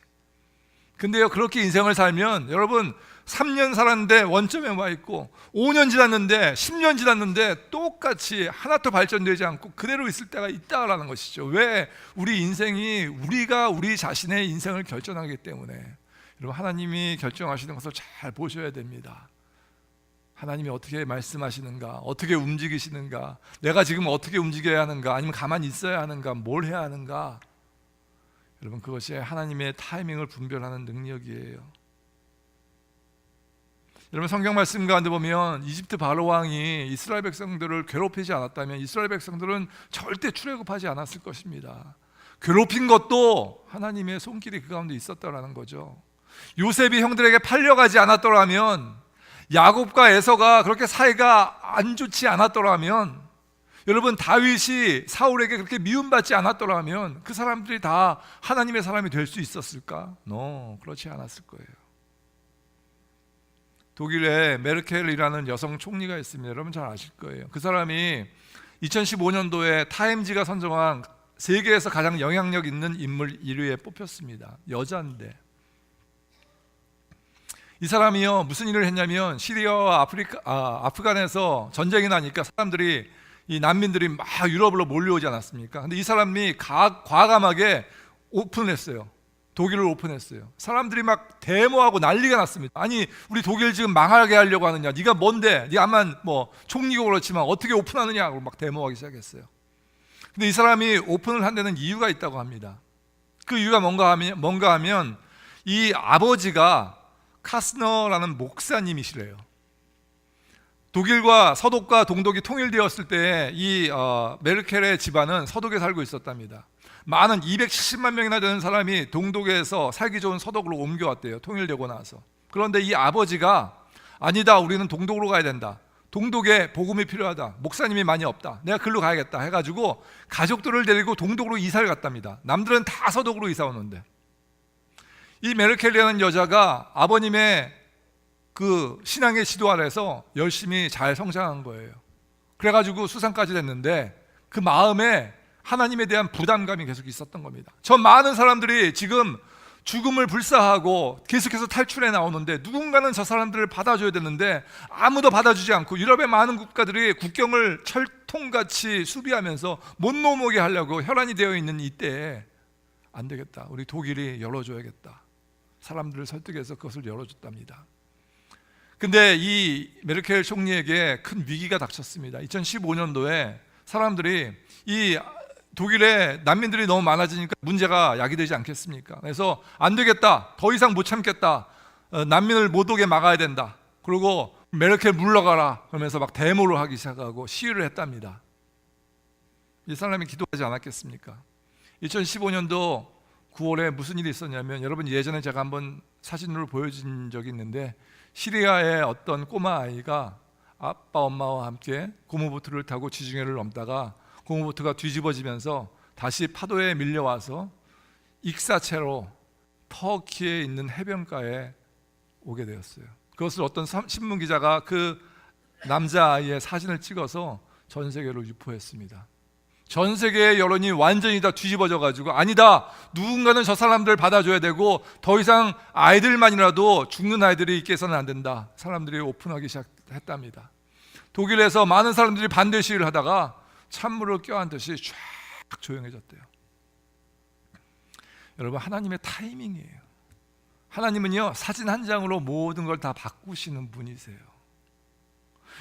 Speaker 2: 근데요, 그렇게 인생을 살면 여러분 3년 살았는데 원점에 와 있고, 5년 지났는데 10년 지났는데 똑같이 하나도 발전되지 않고 그대로 있을 때가 있다라는 것이죠. 왜? 우리 인생이 우리가 우리 자신의 인생을 결정하기 때문에. 여러분, 하나님이 결정하시는 것을 잘 보셔야 됩니다. 하나님이 어떻게 말씀하시는가, 어떻게 움직이시는가, 내가 지금 어떻게 움직여야 하는가, 아니면 가만히 있어야 하는가, 뭘 해야 하는가. 여러분, 그것이 하나님의 타이밍을 분별하는 능력이에요. 여러분, 성경 말씀 가운데 보면 이집트 바로 왕이 이스라엘 백성들을 괴롭히지 않았다면 이스라엘 백성들은 절대 출애굽하지 않았을 것입니다. 괴롭힌 것도 하나님의 손길이 그 가운데 있었다라는 거죠. 요셉이 형들에게 팔려가지 않았더라면, 야곱과 에서가 그렇게 사이가 안 좋지 않았더라면, 여러분, 다윗이 사울에게 그렇게 미움받지 않았더라면 그 사람들이 다 하나님의 사람이 될 수 있었을까? 그렇지 않았을 거예요. 독일에 메르켈이라는 여성 총리가 있습니다. 여러분 잘 아실 거예요. 그 사람이 2015년도에 타임지가 선정한 세계에서 가장 영향력 있는 인물 1위에 뽑혔습니다. 여자인데. 이 사람이요, 무슨 일을 했냐면, 시리아와 아프간에서 전쟁이 나니까 사람들이, 이 난민들이 막 유럽으로 몰려오지 않았습니까? 근데 이 사람이 과감하게 오픈했어요. 독일을 오픈했어요. 사람들이 막 데모하고 난리가 났습니다. 아니, 우리 독일 지금 망하게 하려고 하느냐? 네가 뭔데? 네가 암만 총리고 그렇지만 어떻게 오픈하느냐고 막 데모하기 시작했어요. 근데 이 사람이 오픈을 한 데는 이유가 있다고 합니다. 그 이유가 뭔가 하면 이 아버지가 카스너라는 목사님이시래요. 독일과 서독과 동독이 통일되었을 때 이 메르켈의 집안은 서독에 살고 있었답니다. 많은 270만 명이나 되는 사람이 동독에서 살기 좋은 서독으로 옮겨왔대요. 통일되고 나서. 그런데 이 아버지가 아니다, 우리는 동독으로 가야 된다, 동독에 복음이 필요하다, 목사님이 많이 없다, 내가 글로 가야겠다 해가지고 가족들을 데리고 동독으로 이사를 갔답니다. 남들은 다 서독으로 이사 오는데 이 메르켈이라는 여자가 아버님의 그 신앙의 지도 아래서 열심히 잘 성장한 거예요. 그래가지고 수상까지 됐는데 그 마음에 하나님에 대한 부담감이 계속 있었던 겁니다. 저 많은 사람들이 지금 죽음을 불사하고 계속해서 탈출해 나오는데 누군가는 저 사람들을 받아줘야 되는데 아무도 받아주지 않고 유럽의 많은 국가들이 국경을 철통같이 수비하면서 못 넘어오게 하려고 혈안이 되어 있는 이때에 안 되겠다, 우리 독일이 열어줘야겠다, 사람들을 설득해서 그것을 열어줬답니다. 근데 이 메르켈 총리에게 큰 위기가 닥쳤습니다. 2015년도에 사람들이 이 독일에 난민들이 너무 많아지니까 문제가 야기되지 않겠습니까? 그래서 안 되겠다, 더 이상 못 참겠다, 난민을 못 오게 막아야 된다, 그리고 메르켈 물러가라 그러면서 막 데모를 하기 시작하고 시위를 했답니다. 이 사람이 기도하지 않았겠습니까? 2015년도 9월에 무슨 일이 있었냐면, 여러분 예전에 제가 한번 사진으로 보여준 적이 있는데 시리아의 어떤 꼬마 아이가 아빠 엄마와 함께 고무보트를 타고 지중해를 넘다가 고무보트가 뒤집어지면서 다시 파도에 밀려와서 익사체로 터키에 있는 해변가에 오게 되었어요. 그것을 어떤 신문 기자가 그 남자아이의 사진을 찍어서 전 세계로 유포했습니다. 전 세계의 여론이 완전히 다 뒤집어져 가지고 아니다, 누군가는 저 사람들 받아줘야 되고 더 이상 아이들만이라도 죽는 아이들이 있게 해서는 안 된다, 사람들이 오픈하기 시작했답니다. 독일에서 많은 사람들이 반대 시위를 하다가 찬물을 껴안듯이 쫙 조용해졌대요. 여러분, 하나님의 타이밍이에요. 하나님은요, 사진 한 장으로 모든 걸 다 바꾸시는 분이세요.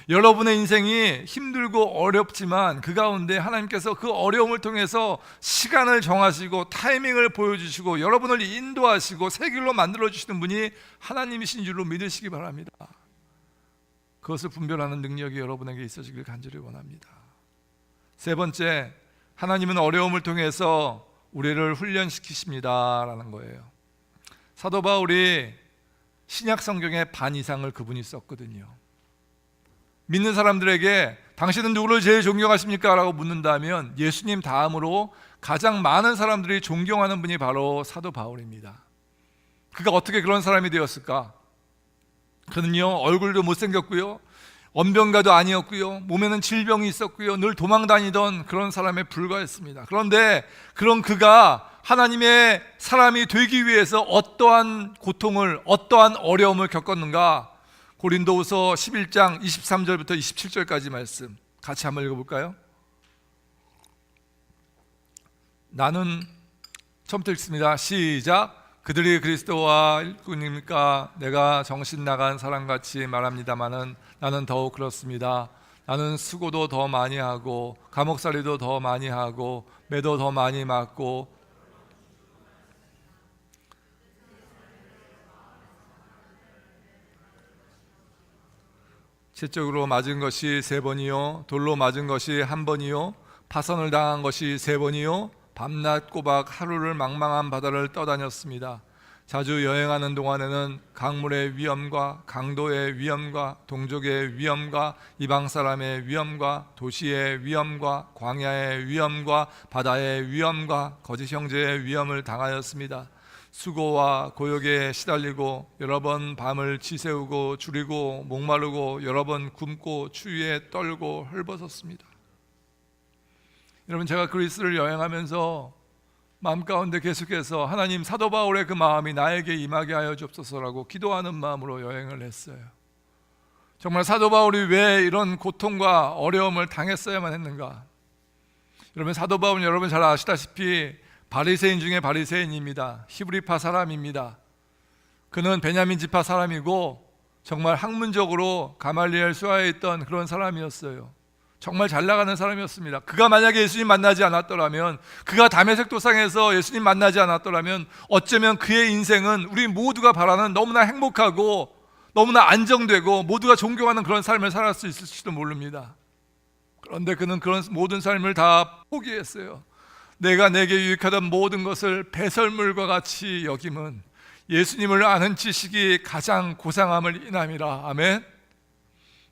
Speaker 2: 여러분의 인생이 힘들고 어렵지만 그 가운데 하나님께서 그 어려움을 통해서 시간을 정하시고 타이밍을 보여주시고 여러분을 인도하시고 새 길로 만들어주시는 분이 하나님이신 줄로 믿으시기 바랍니다. 그것을 분별하는 능력이 여러분에게 있으시길 간절히 원합니다. 세 번째, 하나님은 어려움을 통해서 우리를 훈련시키십니다라는 거예요. 사도 바울이 신약 성경의 반 이상을 그분이 썼거든요. 믿는 사람들에게 당신은 누구를 제일 존경하십니까? 라고 묻는다면 예수님 다음으로 가장 많은 사람들이 존경하는 분이 바로 사도 바울입니다. 그가 어떻게 그런 사람이 되었을까? 그는요, 얼굴도 못생겼고요, 언변가도 아니었고요, 몸에는 질병이 있었고요, 늘 도망다니던 그런 사람에 불과했습니다. 그런데 그런 그가 하나님의 사람이 되기 위해서 어떠한 고통을, 어떠한 어려움을 겪었는가? 고린도후서 11장 23절부터 27절까지 말씀 같이 한번 읽어볼까요? 나는, 처음부터 읽습니다. 시작. 그들이 그리스도와 일꾼입니까? 내가 정신 나간 사람같이 말합니다마는 나는 더욱 그렇습니다. 나는 수고도 더 많이 하고 감옥살이도 더 많이 하고 매도 더 많이 맞고 채적으로 맞은 것이 3번이요, 돌로 맞은 것이 1번이요, 파선을 당한 것이 3번이요, 밤낮 꼬박 하루를 망망한 바다를 떠다녔습니다. 자주 여행하는 동안에는 강물의 위험과 강도의 위험과 동족의 위험과 이방 사람의 위험과 도시의 위험과 광야의 위험과 바다의 위험과 거짓 형제의 위험을 당하였습니다. 수고와 고역에 시달리고 여러 번 밤을 지새우고 줄이고 목마르고 여러 번 굶고 추위에 떨고 헐벗었습니다. 여러분, 제가 그리스를 여행하면서 마음 가운데 계속해서 하나님, 사도 바울의 그 마음이 나에게 임하게 하여 주옵소서라고 기도하는 마음으로 여행을 했어요. 정말 사도 바울이 왜 이런 고통과 어려움을 당했어야만 했는가? 여러분, 사도 바울은 여러분 잘 아시다시피 바리새인 중에 바리새인입니다. 히브리파 사람입니다. 그는 베냐민 지파 사람이고 정말 학문적으로 가말리엘 수하에 있던 그런 사람이었어요. 정말 잘 나가는 사람이었습니다. 그가 만약에 예수님 만나지 않았더라면, 그가 다메섹 도상에서 예수님 만나지 않았더라면 어쩌면 그의 인생은 우리 모두가 바라는 너무나 행복하고 너무나 안정되고 모두가 존경하는 그런 삶을 살 수 있을지도 모릅니다. 그런데 그는 그런 모든 삶을 다 포기했어요. 내가 내게 유익하던 모든 것을 배설물과 같이 여김은 예수님을 아는 지식이 가장 고상함을 인함이라. 아멘.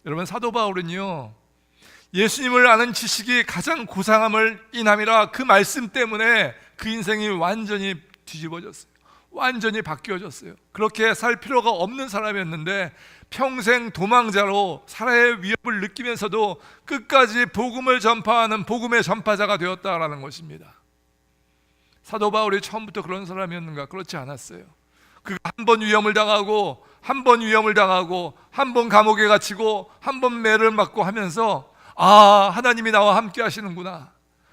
Speaker 2: 여러분, 사도 바울은요, 예수님을 아는 지식이 가장 고상함을 인함이라, 그 말씀 때문에 그 인생이 완전히 뒤집어졌어요. 완전히 바뀌어졌어요. 그렇게 살 필요가 없는 사람이었는데 평생 도망자로 살아의 위협을 느끼면서도 끝까지 복음을 전파하는 복음의 전파자가 되었다라는 것입니다. 사도 바울이 처음부터 그런 사람이었는가? 그렇지 않았어요. 그가 한 번 위험을 당하고 한 번 위험을 당하고 한 번 감옥에 갇히고 한 번 매를 맞고 하면서, 아, 하나님이 나와 함께 하시는구나,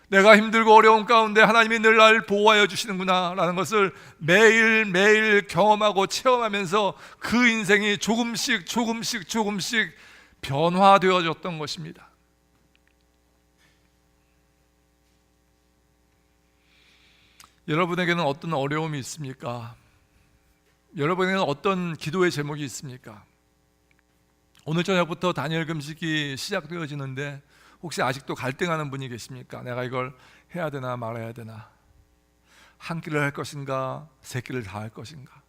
Speaker 2: 내가 힘들고 어려운 가운데 하나님이 늘 나를 보호하여 주시는구나 라는 것을 매일매일 경험하고 체험하면서 그 인생이 조금씩 변화되어졌던 것입니다. 여러분에게는 어떤 어려움이 있습니까? 여러분에게는 어떤 기도의 제목이 있습니까? 오늘 저녁부터 다니엘 금식이 시작되어지는데 혹시 아직도 갈등하는 분이 계십니까? 내가 이걸 해야 되나 말아야 되나? 한 끼를 할 것인가? 세 끼를 다 할 것인가?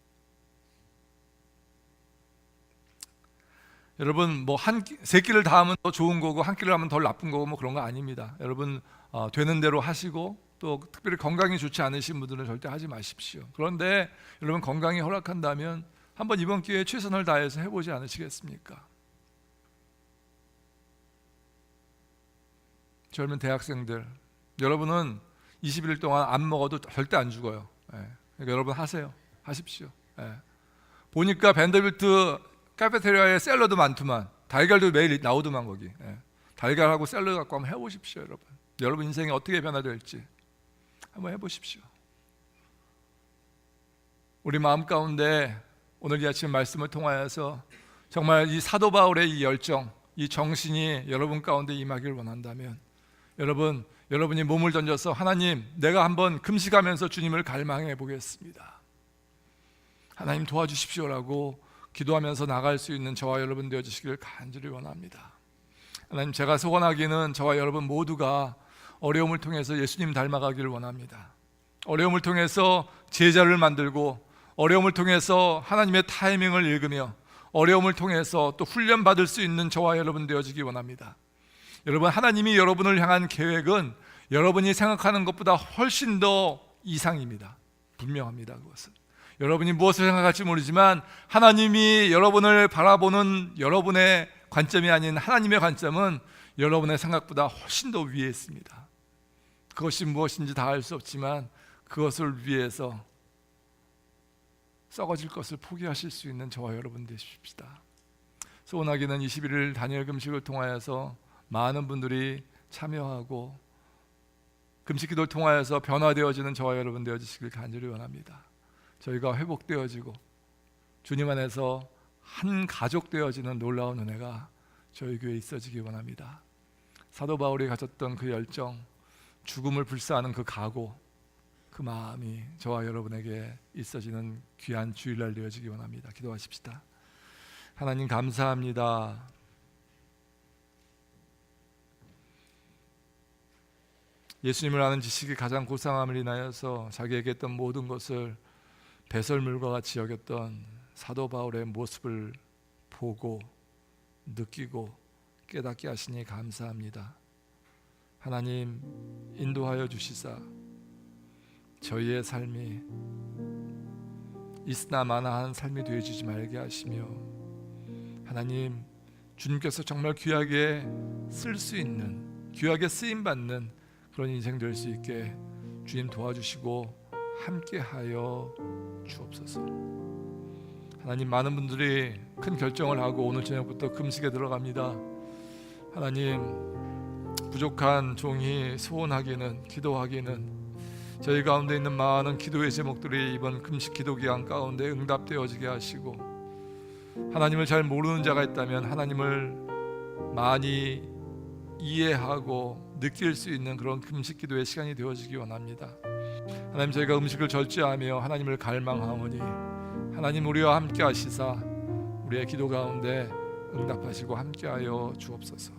Speaker 2: 여러분, 세 끼를 다 하면 더 좋은 거고 한 끼를 하면 더 나쁜 거고 그런 거 아닙니다. 여러분, 되는 대로 하시고, 또 특별히 건강이 좋지 않으신 분들은 절대 하지 마십시오. 그런데 여러분, 건강이 허락한다면 한번 이번 기회에 최선을 다해서 해보지 않으시겠습니까? 젊은 대학생들, 여러분은 21일 동안 안 먹어도 절대 안 죽어요. 그러니까 여러분 하십시오. 보니까 밴더빌트 카페테리아에 샐러드 많더만, 달걀도 매일 나오더만 거기. 달걀하고 샐러드 갖고 한번 해보십시오. 여러분 인생이 어떻게 변화될지 한번 해보십시오. 우리 마음 가운데 오늘 이 아침 말씀을 통하여서 정말 이 사도 바울의 이 열정, 이 정신이 여러분 가운데 임하기를 원한다면, 여러분이 몸을 던져서 하나님, 내가 한번 금식하면서 주님을 갈망해 보겠습니다, 하나님 도와주십시오라고 기도하면서 나갈 수 있는 저와 여러분 되어주시기를 간절히 원합니다. 하나님, 제가 소원하기는 저와 여러분 모두가 어려움을 통해서 예수님 닮아가기를 원합니다. 어려움을 통해서 제자를 만들고, 어려움을 통해서 하나님의 타이밍을 읽으며, 어려움을 통해서 또 훈련받을 수 있는 저와 여러분 되어지기 원합니다. 여러분, 하나님이 여러분을 향한 계획은 여러분이 생각하는 것보다 훨씬 더 이상입니다. 분명합니다. 그것은 여러분이 무엇을 생각할지 모르지만 하나님이 여러분을 바라보는 여러분의 관점이 아닌 하나님의 관점은 여러분의 생각보다 훨씬 더 위에 있습니다. 그것이 무엇인지 다 알 수 없지만 그것을 위해서 썩어질 것을 포기하실 수 있는 저와 여러분 되십시다. 소원하기는 21일 다니엘 금식을 통하여서 많은 분들이 참여하고 금식 기도를 통하여서 변화되어지는 저와 여러분 되어주시길 간절히 원합니다. 저희가 회복되어지고 주님 안에서 한 가족 되어지는 놀라운 은혜가 저희 교회에 있어지기 원합니다. 사도 바울이 가졌던 그 열정, 죽음을 불사하는 그 각오, 그 마음이 저와 여러분에게 있어지는 귀한 주일날 되어지기 원합니다. 기도하십시다. 하나님, 감사합니다. 예수님을 아는 지식이 가장 고상함을 인하여서 자기에게 했던 모든 것을 배설물과 같이 여겼던 사도 바울의 모습을 보고 느끼고 깨닫게 하시니 감사합니다. 하나님, 인도하여 주시사 저희의 삶이 있으나 마나한 삶이 되어지지 말게 하시며, 하나님, 주님께서 정말 귀하게 쓸 수 있는, 귀하게 쓰임받는 그런 인생 될 수 있게 주님 도와주시고 함께하여 주옵소서. 하나님, 많은 분들이 큰 결정을 하고 오늘 저녁부터 금식에 들어갑니다. 하나님, 부족한 종이 소원하기는, 기도하기는 저희 가운데 있는 많은 기도의 제목들이 이번 금식 기도 기간 가운데 응답되어지게 하시고, 하나님을 잘 모르는 자가 있다면 하나님을 많이 이해하고 느낄 수 있는 그런 금식 기도의 시간이 되어지기 원합니다. 하나님, 저희가 음식을 절제하며 하나님을 갈망하오니 하나님, 우리와 함께 하시사 우리의 기도 가운데 응답하시고 함께하여 주옵소서.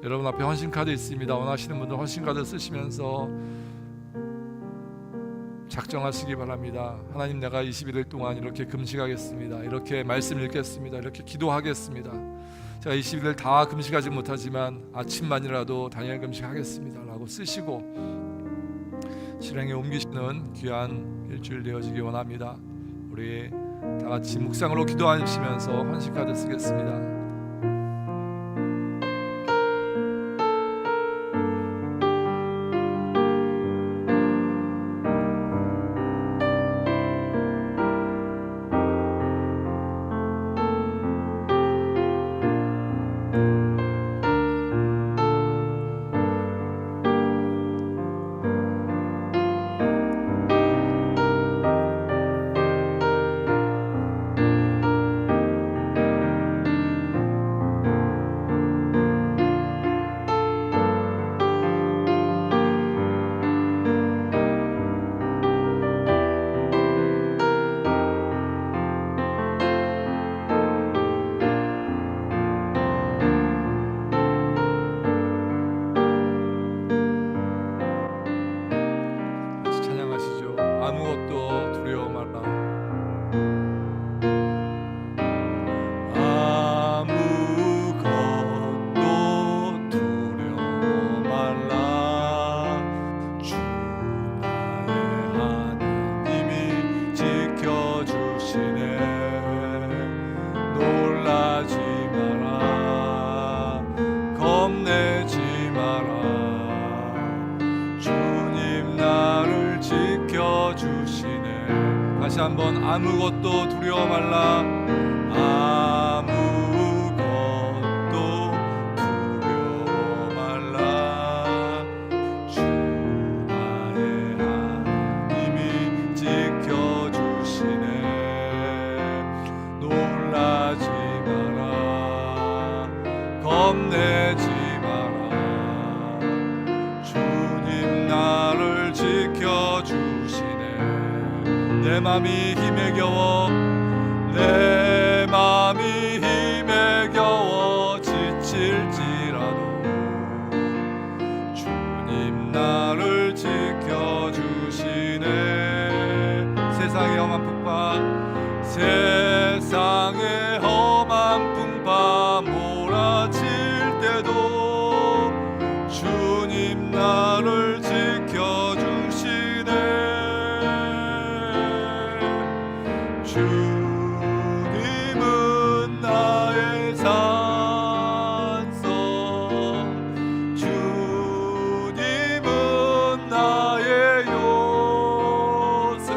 Speaker 2: 여러분 앞에 헌신카드 있습니다. 원하시는 분들 헌신카드 쓰시면서 작정하시기 바랍니다. 하나님, 내가 21일 동안 이렇게 금식하겠습니다. 이렇게 말씀 읽겠습니다. 이렇게 기도하겠습니다. 제가 21일 다 금식하지 못하지만 아침만이라도 다니엘 금식하겠습니다 라고 쓰시고 실행에 옮기시는 귀한 일주일 되어지기 원합니다. 우리 다 같이 묵상으로 기도하시면서 헌신카드 쓰겠습니다. 아무것도 두려워 말라. 아무것도 두려워 말라. 주 나의 하나님이 지켜주시네. 놀라지 마라. 겁내지 마라. 주님 나를 지켜주시네. 다시 한번 아무것도 두려워 말라. 아무것도 두려워 말라. 주 나의 하나님이 지켜주시네. 놀라지 마라. 겁내지 마라. 주님 나를 지켜주시네. 내 맘이 힘에 겨워, 내 맘이 힘에 겨워 지칠지라도 주님 나를 지켜주시네. 세상의 험한 풍파, 세상의 험한 풍파 몰아칠 때도 주님 나를 지켜주시네. 주님은 나의 산성, 주님은 나의 요새,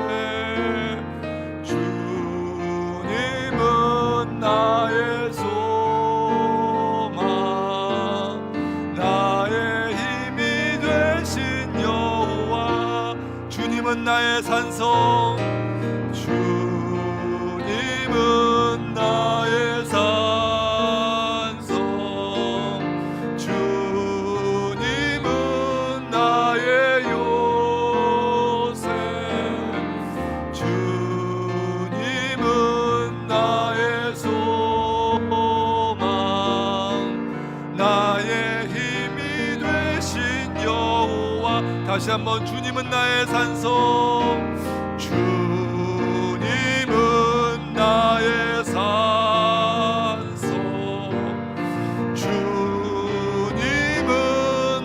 Speaker 2: 주님은 나의 소망, 나의 힘이 되신 여호와. 주님은 나의 산성, 주님은 나의 산성, 주님은 나의 요새, 주님은 나의 소망, 나의 힘이 되신 여호와. 다시 한번 주님은 나의 산성, 주님은 나의 산성, 주님은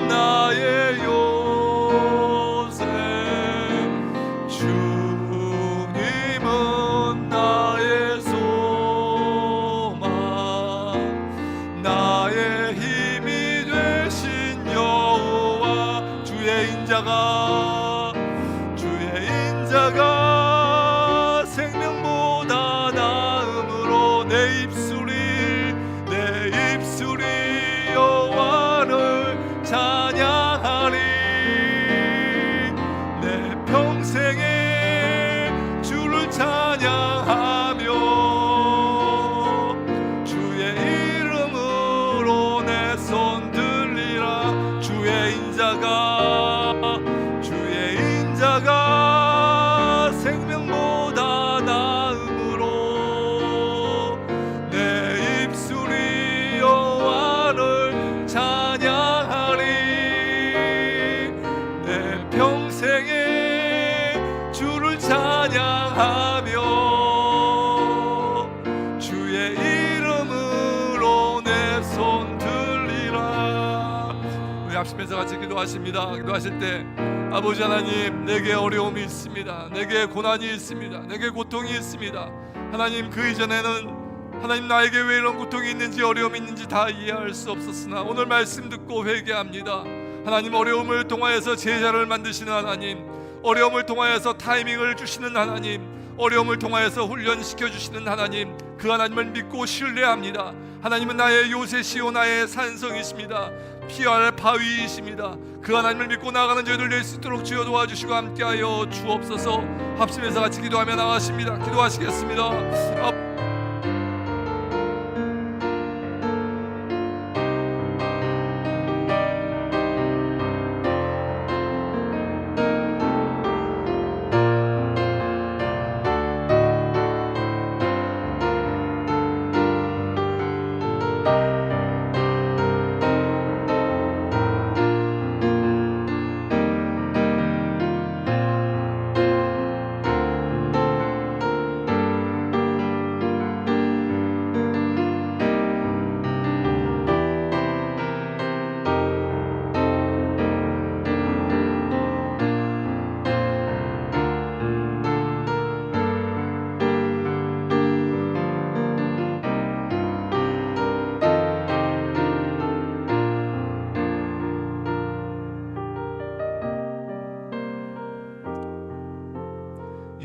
Speaker 2: 나의 요새, 주님은 나의 소망, 나의 힘이 되신 여호와. 주의 인자가 합심해서 같이 기도하십니다. 기도하실 때 아버지 하나님, 내게 어려움이 있습니다. 내게 고난이 있습니다. 내게 고통이 있습니다. 하나님, 그 이전에는 하나님 나에게 왜 이런 고통이 있는지 어려움이 있는지 다 이해할 수 없었으나 오늘 말씀 듣고 회개합니다. 하나님, 어려움을 통하여서 제자를 만드시는 하나님, 어려움을 통하여서 타이밍을 주시는 하나님, 어려움을 통하여서 훈련시켜 주시는 하나님, 그 하나님을 믿고 신뢰합니다. 하나님은 나의 요새시오 나의 산성이십니다. 피할 바위이십니다. 그 하나님을 믿고 나아가는 저희들 낼 수 있도록 주여 도와주시고 함께하여 주옵소서. 합심해서 같이 기도하며 나가십니다. 기도하시겠습니다.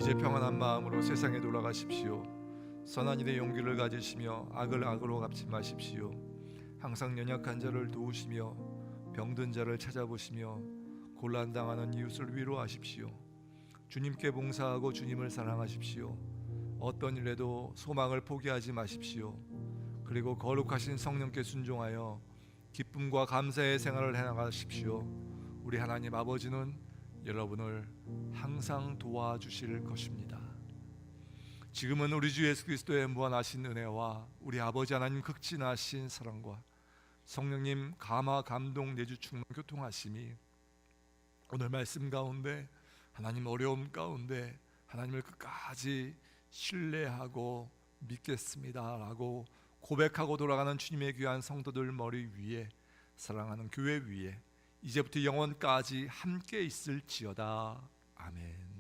Speaker 2: 이제 평안한 마음으로 세상에 돌아가십시오. 선한 일에 용기를 가지시며 악을 악으로 갚지 마십시오. 항상 연약한 자를 도우시며 병든 자를 찾아보시며 곤란당하는 이웃을 위로하십시오. 주님께 봉사하고 주님을 사랑하십시오. 어떤 일에도 소망을 포기하지 마십시오. 그리고 거룩하신 성령께 순종하여 기쁨과 감사의 생활을 해나가십시오. 우리 하나님 아버지는 여러분을 항상 도와주실 것입니다. 지금은 우리 주 예수 그리스도의 무한하신 은혜와 우리 아버지 하나님 극진하신 사랑과 성령님 감화 감동 내주 충만 교통하심이 오늘 말씀 가운데 하나님 어려움 가운데 하나님을 끝까지 신뢰하고 믿겠습니다 라고 고백하고 돌아가는 주님의 귀한 성도들 머리 위에, 사랑하는 교회 위에 이제부터 영원까지 함께 있을지어다. 아멘.